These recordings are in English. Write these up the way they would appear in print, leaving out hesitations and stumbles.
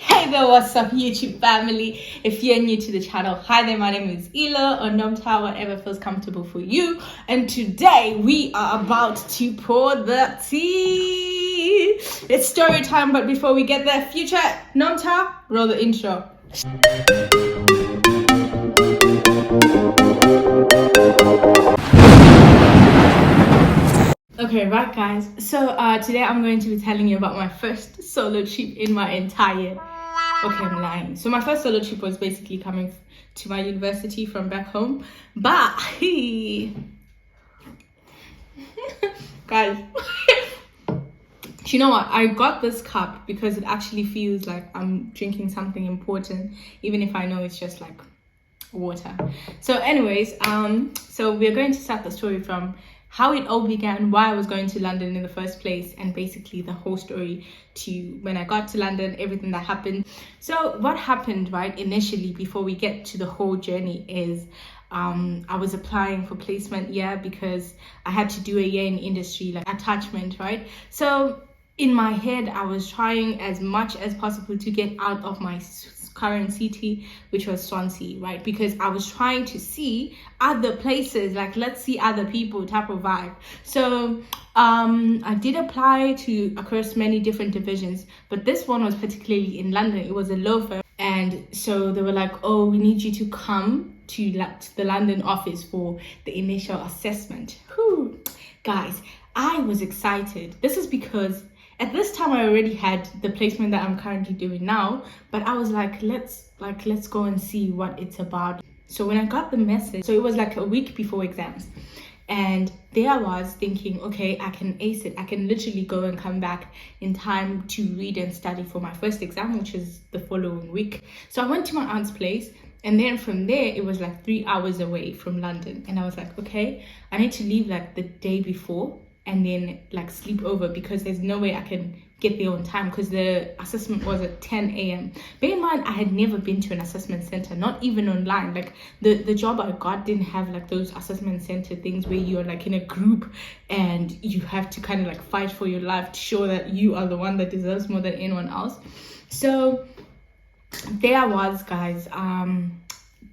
Hey there, what's up YouTube family? If you're new to the channel, hi there, my name is Ela or Nomta, whatever feels comfortable for you. And today we are about to pour the tea. It's story time, but before we get there, future Nomta, roll the intro. Okay, right guys, so today I'm going to be telling you about my first solo trip in my entire... Okay, I'm lying. So my first solo trip was basically coming to my university from back home. But, guys, you know what? I got this cup because it actually feels like I'm drinking something important, even if I know it's just like water. So anyways, so we're going to start the story from how it all began, why I was going to London in the first place, and basically the whole story to when I got to London, everything that happened. So what happened, right, initially before we get to the whole journey is I was applying for placement, because I had to do a year in industry, like attachment, right? So in my head, I was trying as much as possible to get out of my current city, which was Swansea, right? Because I was trying to see other places, like let's see other people type of vibe. So I did apply to across many different divisions, but this one was particularly in London. It was a law firm, and so they were like, oh, we need you to come to the London office for the initial assessment. Whew. Guys, I was excited. This is because at this time I already had the placement that I'm currently doing now, but I was like, let's go and see what it's about. So when I got the message, so it was like a week before exams, and there I was thinking, okay, I can ace it. I can literally go and come back in time to read and study for my first exam, which is the following week. So I went to my aunt's place, and then from there it was like 3 hours away from London, and I was like, okay, I need to leave like the day before and then like sleep over, because there's no way I can get there on time, because the assessment was at 10 a.m. Bear in mind, I had never been to an assessment center, not even online. Like the job I got didn't have like those assessment center things where you're like in a group and you have to kind of like fight for your life to show that you are the one that deserves more than anyone else. So there I was, guys,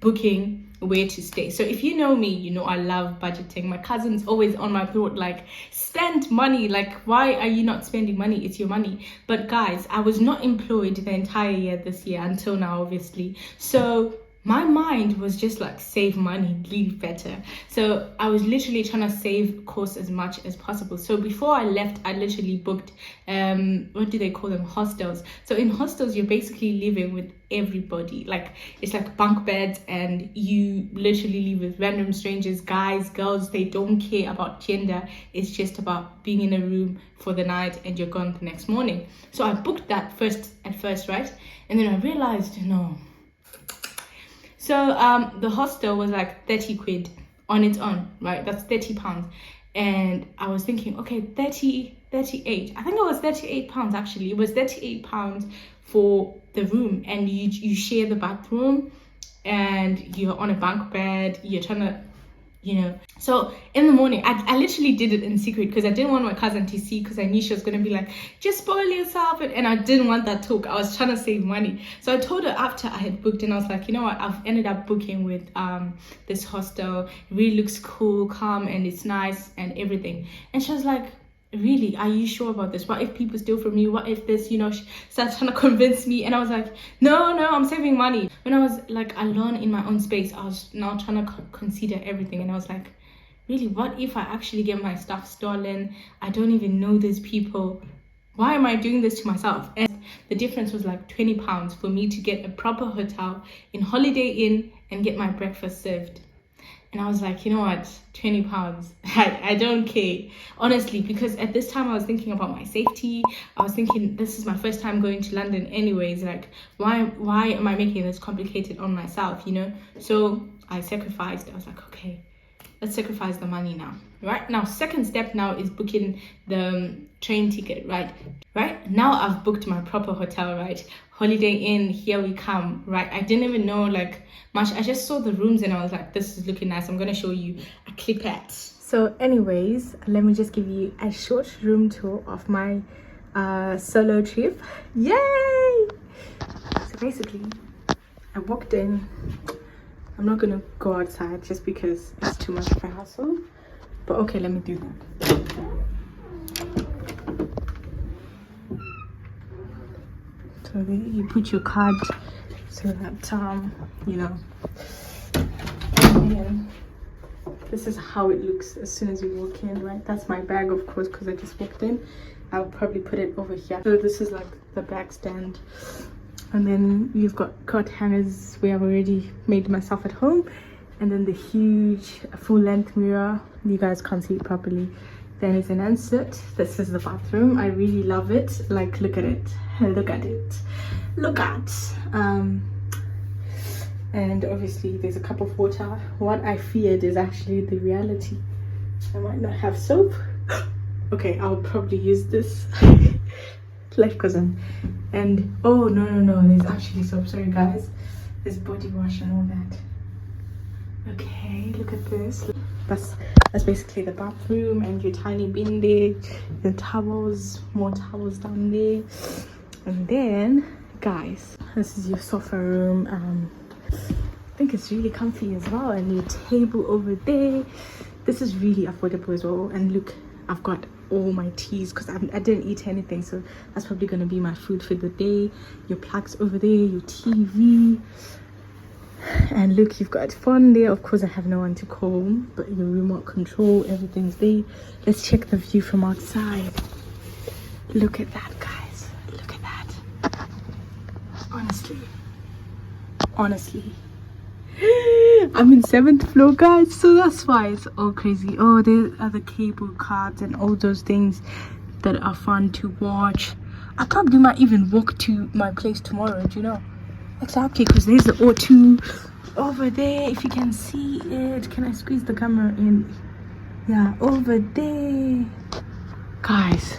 booking where to stay. So if you know me, you know I love budgeting. My cousin's always on my throat, like, spend money. Like, why are you not spending money? It's your money. But guys, I was not employed the entire year this year until now, obviously. So my mind was just like, save money, live better. So I was literally trying to save costs as much as possible. So before I left, I literally booked what do they call them, hostels. So in hostels, you're basically living with everybody. Like, it's like bunk beds, and you literally live with random strangers, guys, girls. They don't care about gender. It's just about being in a room for the night and you're gone the next morning. So I booked that at first, right? And then I realized, no. So the hostel was like 30 quid on its own, right? That's 30 pounds. And I was thinking, okay, 38. I think it was 38 pounds actually. It was 38 pounds for the room, and you share the bathroom, and you're on a bunk bed, you're trying to, So in the morning, I literally did it in secret because I didn't want my cousin to see, because I knew she was going to be like, just spoil yourself. And I didn't want that talk. I was trying to save money. So I told her after I had booked, and I was like, you know what, I've ended up booking with this hostel. It really looks cool, calm, and it's nice and everything. And she was like, really, are you sure about this? What if people steal from you? What if this, she started trying to convince me? And I was like, no, I'm saving money. When I was like alone in my own space, I was now trying to consider everything, and I was like, really, what if I actually get my stuff stolen? I don't even know these people. Why am I doing this to myself? And the difference was like 20 pounds for me to get a proper hotel in Holiday Inn and get my breakfast served. And I was like, you know what, 20 pounds, I don't care, honestly, because at this time I was thinking about my safety. I was thinking, this is my first time going to London anyways, like, why am I making this complicated on myself, So I sacrificed. I was like, okay, let's sacrifice the money now. Right now, second step now is booking the train ticket, right now I've booked my proper hotel, right? Holiday Inn, here we come, right? I didn't even know like much. I just saw the rooms and I was like, this is looking nice. I'm gonna show you a clip at. So anyways, let me just give you a short room tour of my solo trip. Yay! basically, I walked in. I'm not gonna go outside just because it's too much of a hassle. But okay, let me do that. So there you put your card so that you know. And then this is how it looks as soon as you walk in, right? That's my bag, of course, because I just walked in. I'll probably put it over here. So this is like the bag stand. And then you've got coat hangers where I've already made myself at home. And then the huge full-length mirror. You guys can't see it properly. Then it's an insert. This is the bathroom. I really love it. Like, look at it. Look at it. Look at. And obviously there's a cup of water. What I feared is actually the reality. I might not have soap. Okay, I'll probably use this. Life goes on. And oh no, there's actually soap. Sorry guys, there's body wash and all that. Okay, look at this. That's basically the bathroom, and your tiny bin there, the towels, more towels down there. And then guys, this is your sofa room. I think it's really comfy as well, and your table over there. This is really affordable as well. And look, I've got all my teas because I didn't eat anything, so that's probably going to be my food for the day. Your plugs over there, your TV, and look, you've got phone there. Of course I have no one to call, but your remote control, everything's there. Let's check the view from outside. Look at that guys, look at that. Honestly I'm in 7th floor guys, so that's why it's all crazy. Oh, there are the cable cards and all those things that are fun to watch. I probably might even walk to my place tomorrow, do you know? Exactly, because there's the O2 over there, if you can see it. Can I squeeze the camera in? Yeah, over there guys.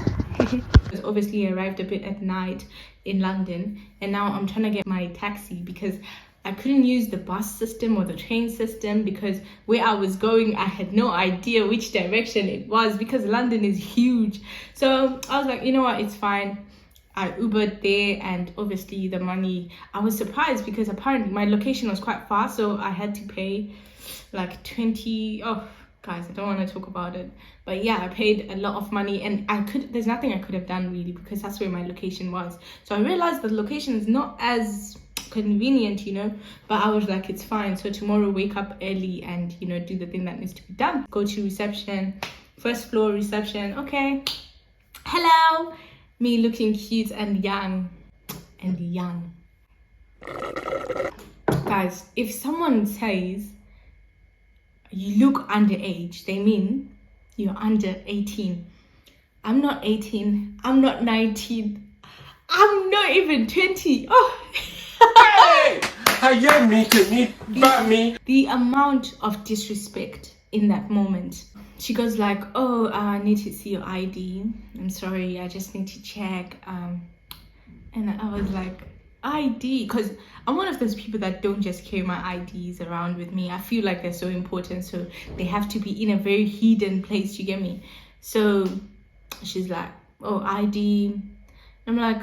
Obviously I arrived a bit at night in London, and now I'm trying to get my taxi because I couldn't use the bus system or the train system because where I was going, I had no idea which direction it was because London is huge. So I was like, you know what, it's fine. I Ubered there, and obviously the money, I was surprised because apparently my location was quite far, so I had to pay like 20, oh guys, I don't want to talk about it, but yeah, I paid a lot of money, and there's nothing I could have done really because that's where my location was. So I realized the location is not as convenient, you know, but I was like, it's fine. So tomorrow wake up early and, you know, do the thing that needs to be done. Go to reception, 1st floor reception. Okay, hello, me looking cute and young guys. If someone says you look underage, they mean you're under 18. I'm not 18, I'm not 19, I'm not even 20. Oh hey, the amount of disrespect in that moment. She goes like, oh, I need to see your ID. I'm sorry, I just need to check. And I was like, ID? Because I'm one of those people that don't just carry my IDs around with me. I feel like they're so important, so they have to be in a very hidden place, you get me? So she's like, oh, ID. I'm like,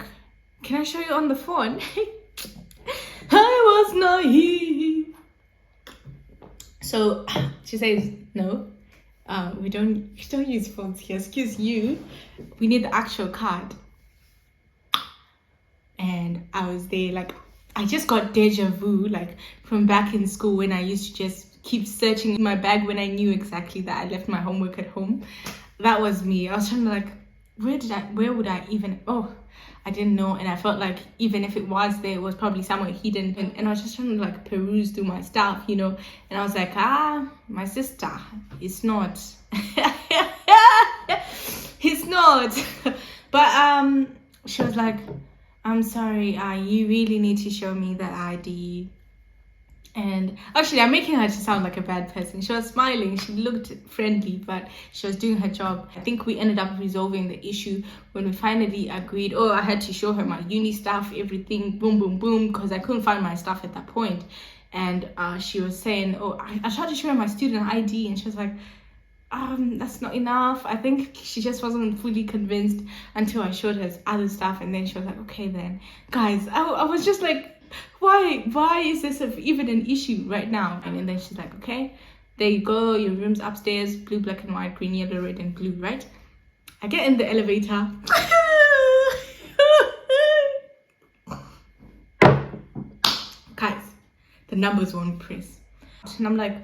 can I show you on the phone? I was naive. So she says, no, we don't use phones here. Excuse you, we need the actual card. And I was there like, I just got deja vu, like from back in school when I used to just keep searching in my bag when I knew exactly that I left my homework at home. That was me. I was trying to like, where would I even, oh, I didn't know, and I felt like even if it was there, it was probably somewhere hidden, and I was just trying to like peruse through my stuff, you know, and I was like, my sister, it's not. It's not. But she was like, I'm sorry, you really need to show me the ID. And actually, I'm making her to sound like a bad person. She was smiling, she looked friendly, but she was doing her job. I think we ended up resolving the issue when we finally agreed. Oh, I had to show her my uni stuff, everything, boom, boom, boom, because I couldn't find my stuff at that point. And she was saying, oh, I tried to show her my student ID, and she was like, that's not enough. I think she just wasn't fully convinced until I showed her other stuff, and then she was like, okay then. Guys, I was just like, why is this even an issue right now? And then she's like, okay, there you go, your room's upstairs, blue, black and white, green, yellow, red and blue, right? I get in the elevator. Guys, the numbers won't press. And I'm like,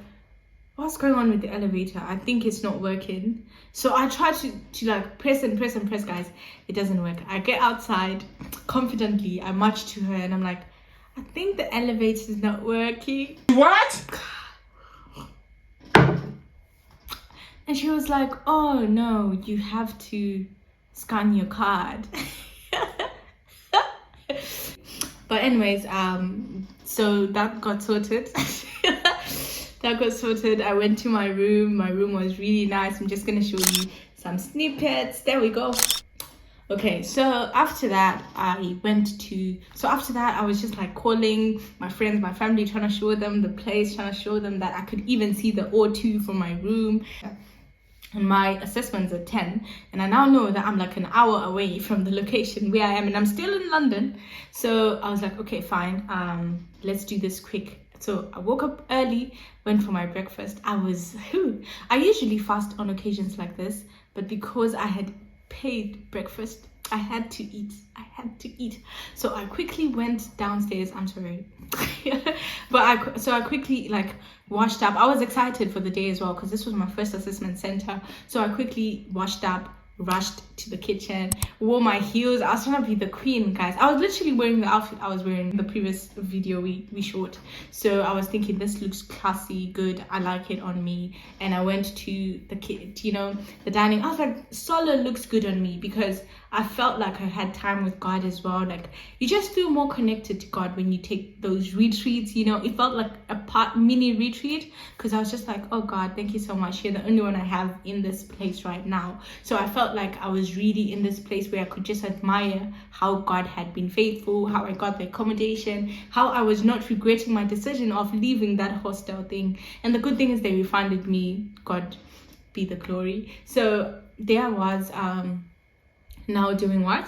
what's going on with the elevator? I think it's not working. So I try to like press and press and press, guys. It doesn't work. I get outside confidently. I march to her and I'm like, I think the elevator is not working. What? And she was like, oh no, you have to scan your card. But anyways, so that got sorted. That got sorted. I went to my room. My room was really nice. I'm just gonna show you some snippets. There we go. Okay, so after that I was just like calling my friends, my family, trying to show them the place, trying to show them that I could even see the O2 from my room. And my assessments are 10, and I now know that I'm like an hour away from the location where I am, and I'm still in London. So I was like, okay, fine, let's do this quick. So I woke up early, went for my breakfast. I usually fast on occasions like this, but because I had paid breakfast, I had to eat. So I quickly went downstairs. I'm sorry. But I quickly like washed up. I was excited for the day as well because this was my first assessment center. So I quickly washed up, rushed to the kitchen, wore my heels. I was trying to be the queen, guys. I was literally wearing the outfit I was wearing in the previous video we shot. So I was thinking, this looks classy, good, I like it on me. And I went to the dining. I was like, solo looks good on me, because I felt like I had time with God as well. Like, you just feel more connected to God when you take those retreats. It felt like a mini retreat, because I was just like, oh God, thank you so much. You're the only one I have in this place right now. So I felt like I was really in this place where I could just admire how God had been faithful, how I got the accommodation, how I was not regretting my decision of leaving that hostel thing. And the good thing is they refunded me. God be the glory. So there I was, now doing what?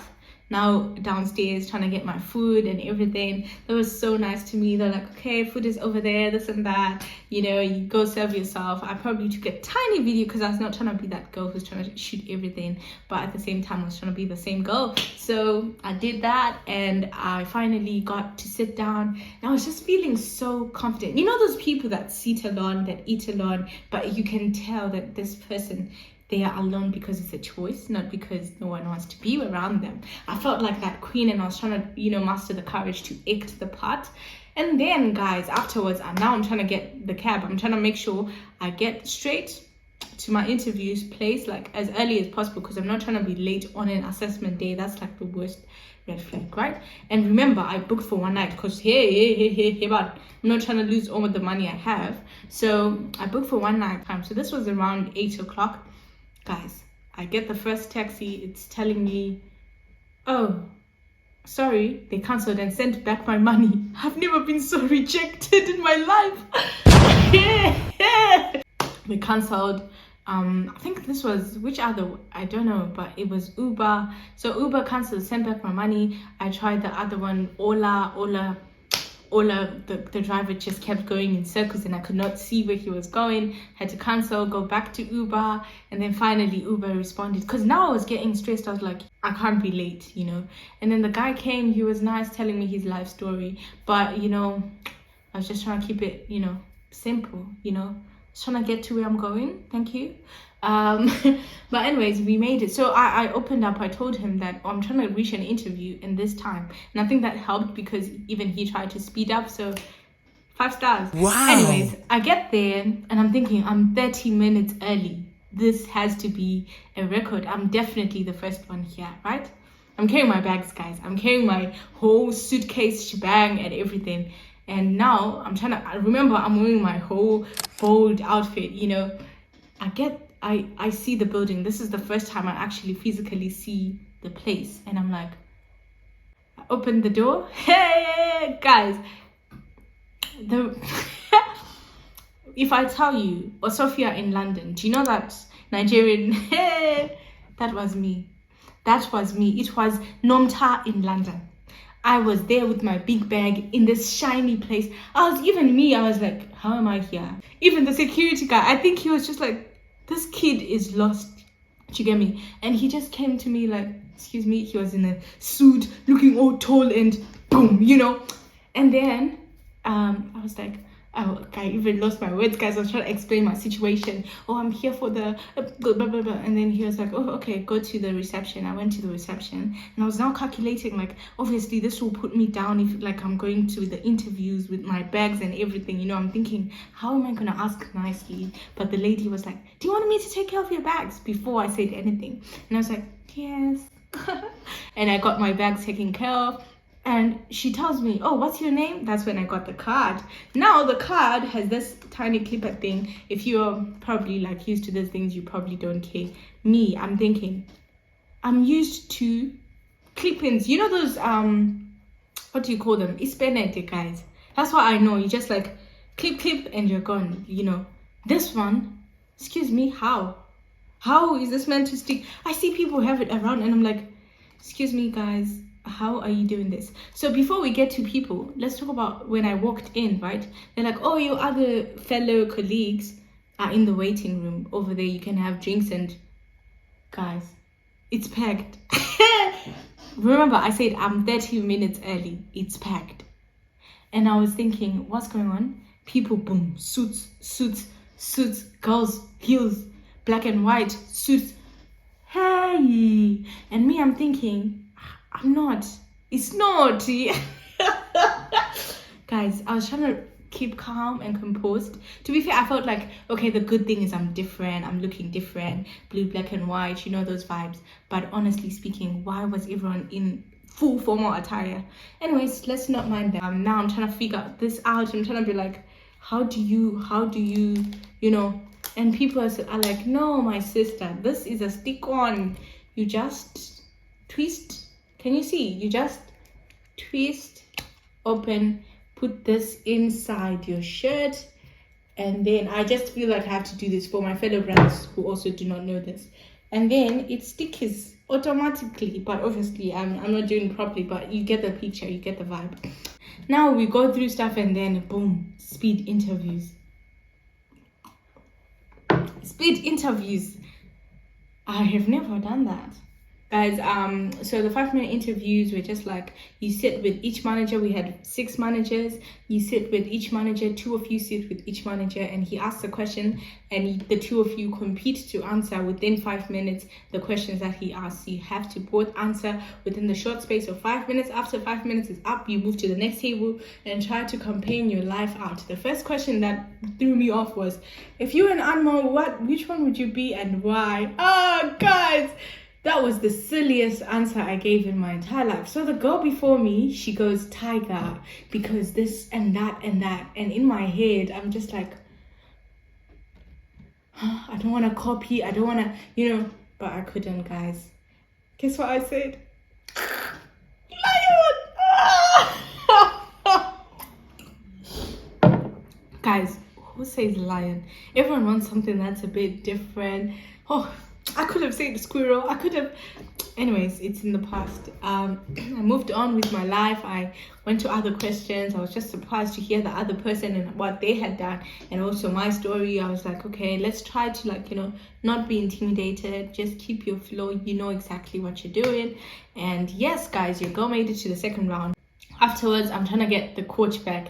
Now downstairs trying to get my food and everything. That was so nice to me. They're like, okay, food is over there, this and that. You go serve yourself. I probably took a tiny video because I was not trying to be that girl who's trying to shoot everything, but at the same time I was trying to be the same girl. So I did that, and I finally got to sit down, and I was just feeling so confident. Those people that sit alone, that eat alone, but you can tell that this person, they are alone because it's a choice, not because no one wants to be around them. I felt like that queen, and I was trying to, muster the courage to act the part. And then, guys, afterwards, now I'm trying to get the cab. I'm trying to make sure I get straight to my interview place, like as early as possible, because I'm not trying to be late on an assessment day. That's like the worst red flag, right? And remember, I booked for one night because but I'm not trying to lose all of the money I have. So I booked for one night time. So this was around 8 o'clock. Guys, I get the first taxi. It's telling me, oh, sorry, they cancelled and sent back my money. I've never been so rejected in my life. They cancelled. I think this was, I don't know, but it was Uber. So Uber cancelled, sent back my money. I tried the other one, Ola, the driver just kept going in circles, and I could not see where he was going. Had to cancel, go back to Uber, and then finally Uber responded, because now I was getting stressed. I was like, I can't be late, And then the guy came. He was nice, telling me his life story, but I was just trying to keep it, simple, just trying to get to where I'm going. Thank you. But anyways, we made it. So I opened up. I told him that I'm trying to reach an interview in this time, and I think that helped because even he tried to speed up. So 5 stars. Wow. Anyways, I get there and I'm thinking, I'm 30 minutes early. This has to be a record. I'm definitely the first one here, right? I'm carrying my bags, guys. I'm carrying my whole suitcase shebang and everything. And now I'm trying to remember, I'm wearing my whole bold outfit, I see the building. This is the first time I actually physically see the place. And I'm like, I opened the door. Hey, guys. If I tell you, or Sophia in London, do you know that Nigerian? That was me. It was Nomta in London. I was there with my big bag in this shiny place. I was like, how am I here? Even the security guy, I think he was just like, this kid is lost. Do you get me? And he just came to me like, excuse me, he was in a suit, looking all tall and boom, And then I was like, oh, I even lost my words, guys. I was trying to explain my situation. Oh, I'm here for the blah, blah, blah, blah. And then he was like, oh, okay, go to the reception. I went to the reception and I was now calculating, like, obviously this will put me down if like I'm going to the interviews with my bags and everything. I'm thinking, how am I going to ask nicely? But the lady was like, do you want me to take care of your bags? Before I said anything. And I was like, yes. And I got my bags taken care of. And she tells me, oh, what's your name? That's when I got the card. Now the card has this tiny clipper thing. If you're probably like used to those things, you probably don't care. Me, I'm thinking, I'm used to clip-ins. You know those, what do you call them? Ispenete, guys. That's what I know. You just like clip and you're gone, This one, excuse me, how? How is this meant to stick? I see people have it around and I'm like, excuse me, guys. How are you doing this? So before we get to people, let's talk about when I walked in, right? They're like, oh, your other fellow colleagues are in the waiting room over there. You can have drinks and guys, it's packed. Remember, I said I'm 30 minutes early. It's packed. And I was thinking, what's going on? People, boom, suits, girls, heels, black and white, suits. Hey, and me, I'm thinking, I'm not. It's not. Guys, I was trying to keep calm and composed. To be fair, I felt like, okay, the good thing is I'm different. I'm looking different. Blue, black and white, those vibes. But honestly speaking, why was everyone in full formal attire? Anyways, let's not mind that. Now I'm trying to figure this out. I'm trying to be like, how do you, and people are like, no, my sister, this is a stick-on. You just twist. Can you see? You just twist, open, put this inside your shirt. And then I just feel like I have to do this for my fellow brothers who also do not know this. And then it sticks automatically. But obviously, I'm not doing it properly. But you get the picture. You get the vibe. Now we go through stuff and then boom, speed interviews. Speed interviews. I have never done that. Guys, so the 5-minute interviews were just like, you sit with each manager. We had 6 managers. You sit with each manager. 2 of you sit with each manager, and he asks a question, and the 2 of you compete to answer within 5 minutes the questions that he asks. You have to both answer within the short space of 5 minutes. After 5 minutes is up, you move to the next table and try to campaign your life out. The first question that threw me off was, if you were an animal, which one would you be and why? Oh, guys! That was the silliest answer I gave in my entire life. So the girl before me, she goes, tiger, because this and that and that. And in my head, I'm just like, I don't want to copy. I don't want to, but I couldn't, guys. Guess what I said? Lion! Guys, who says lion? Everyone wants something that's a bit different. Oh, I could have said squirrel. I could have. Anyways, it's in the past. I moved on with my life. I went to other questions. I was just surprised to hear the other person and what they had done, and also my story. I was like, okay, let's try to not be intimidated. Just keep your flow. You know exactly what you're doing. And yes, guys, your girl made it to the second round. Afterwards, I'm trying to get the coach back.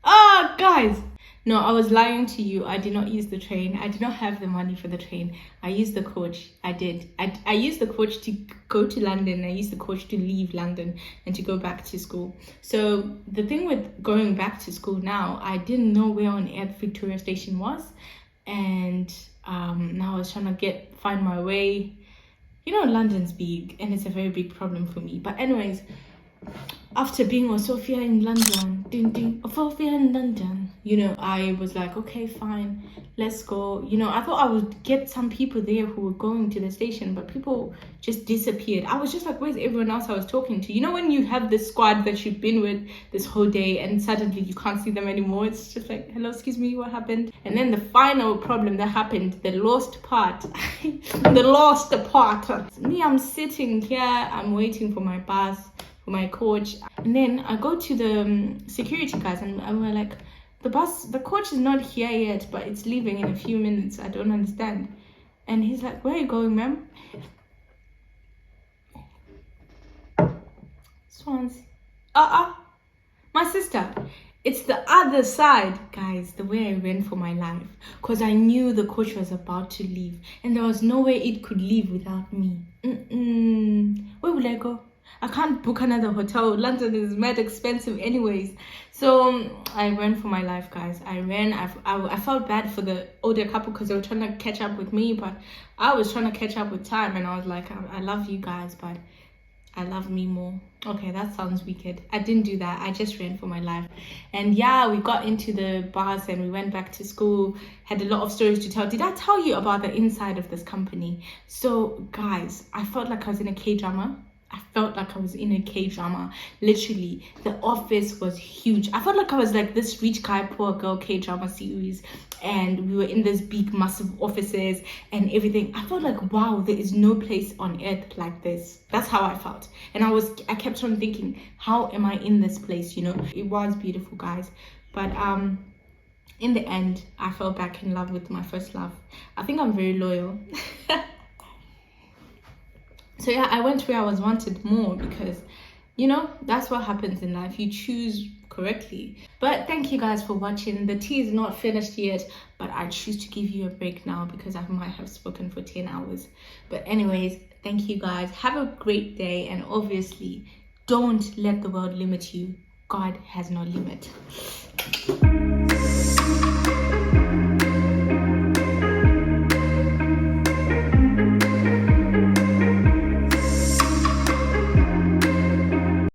Ah, guys. No, I was lying to you. I did not use the train. I did not have the money for the train. I used the coach. I did. I used the coach to go to London. I used the coach to leave London and to go back to school. So the thing with going back to school now, I didn't know where on earth Victoria Station was. And now I was trying to find my way. London's big and it's a very big problem for me. But anyways, after being with Sophia in London, Sophia in London, I was like, okay, fine, let's go. I thought I would get some people there who were going to the station, but people just disappeared. I was just like, where's everyone else I was talking to? When you have this squad that you've been with this whole day and suddenly you can't see them anymore. It's just like, hello, excuse me, what happened? And then the final problem that happened, the lost part. Me, I'm sitting here, I'm waiting for my bus, with my coach. And then I go to the security guys, and we're like, the coach is not here yet, but it's leaving in a few minutes. I don't understand. And he's like, where are you going, ma'am? Swans. My sister. It's the other side, guys. The way I ran for my life, because I knew the coach was about to leave, and there was no way it could leave without me. Where will I go? I can't book another hotel. London is mad expensive anyways. So I ran for my life, guys. I ran. I felt bad for the older couple because they were trying to catch up with me, but I was trying to catch up with time, and I was like, I love you guys, but I love me more. Okay, that sounds wicked. I didn't do that. I just ran for my life. And yeah, we got into the bus and we went back to school. Had a lot of stories to tell. Did I tell you about the inside of this company? So guys, I felt like I was in a K-drama. Literally, the office was huge. I felt like I was like this rich guy, poor girl K-drama series, and we were in this big, massive offices and everything. I felt like, wow, there is no place on earth like this. That's how I felt. And I kept on thinking, how am I in this place? You know, it was beautiful, guys. But in the end, I fell back in love with my first love. I think I'm very loyal. So yeah, I went where I was wanted more because, you know, that's what happens in life. You choose correctly. But thank you guys for watching. The tea is not finished yet, but I choose to give you a break now because I might have spoken for 10 hours. But anyways, thank you guys. Have a great day. And obviously, don't let the world limit you. God has no limit.